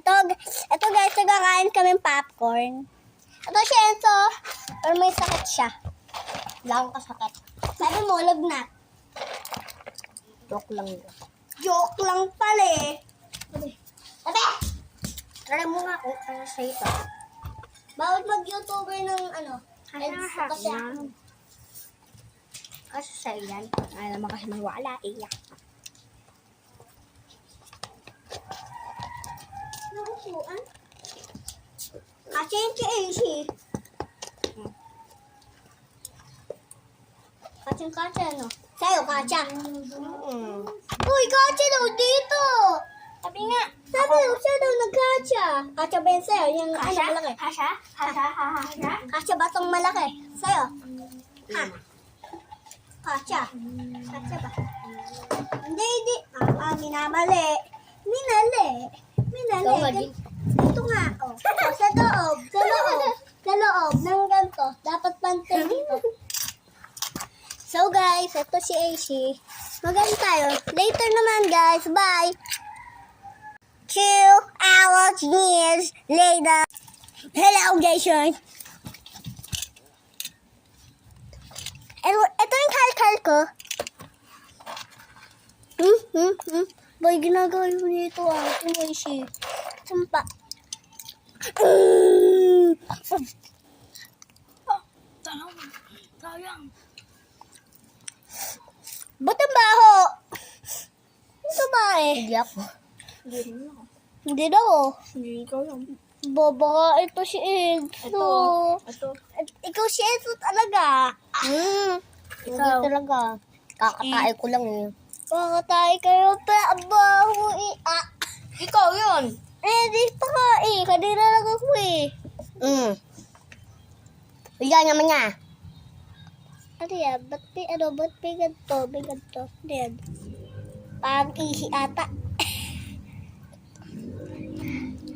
Ito guys, nagkakain kami popcorn. Ito si Enzo, pero may sakit siya. Wala akong kasakit. Sabi mo, lagnat. Joke lang yun. Joke lang pala eh. Ate! Try mo nga kung ano sa ito. Bawal mag-YouTuber ng ano. Kasi Kasi sa iyan. Ay naman kasi may wala. Iyak. nakukuan. Kasi yung si Kacha, no? Sa'yo, Kacha. Uy, Kacha daw dito. Sabi nga. Sabi daw, siya daw nag-Kacha. Kacha ba yun sa'yo? Yung ano, malaki. Kasha? Kacha ba itong malaki? Sa'yo? Ha? Kacha. Kacha ba? Hindi. Minamali. Ikaw nga din. Ito nga, oh. Sa loob ng ganito. Dapat pantay dito. So guys, ito si AC. Magaling tayo. Later naman guys. Bye! 2 hours later. Hello Jason. Ito yung kalkal ko. Boy, ginagawa mo nito Ito mo AC. Sumpa. Sayang. Ba't ang baho? Ito ba eh? Hindi ako. Hindi daw. Hindi ikaw lang. Baba, ito si Enzo. Ito. Ikaw si Enzo talaga. Hindi talaga. Kakatae ko lang eh. Makatay kayo pa. Abaho eh. Ikaw yun. Di pa ka eh. Kanina lang ako eh. Iyan naman niya. Ano yan? Ba't may ganito? May ganito. Ano yan? Parang easy ata.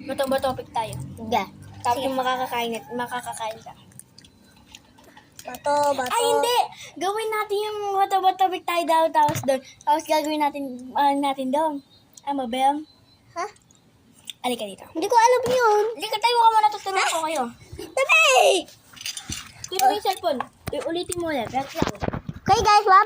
Bato topic tayo. Hindi. Tapos yung makakakain ka. Bato. Ay, hindi! Gawin natin yung topic tayo daw, tapos doon. Tapos gagawin natin doon. Ano ba yun? Ha? Alika dito. Hindi ko alam yun. Alika tayo ka muna, tuturuan ko kayo. Tabi! Keep mo yung cellphone. Ulitin mo ulit. Okay guys, wabi.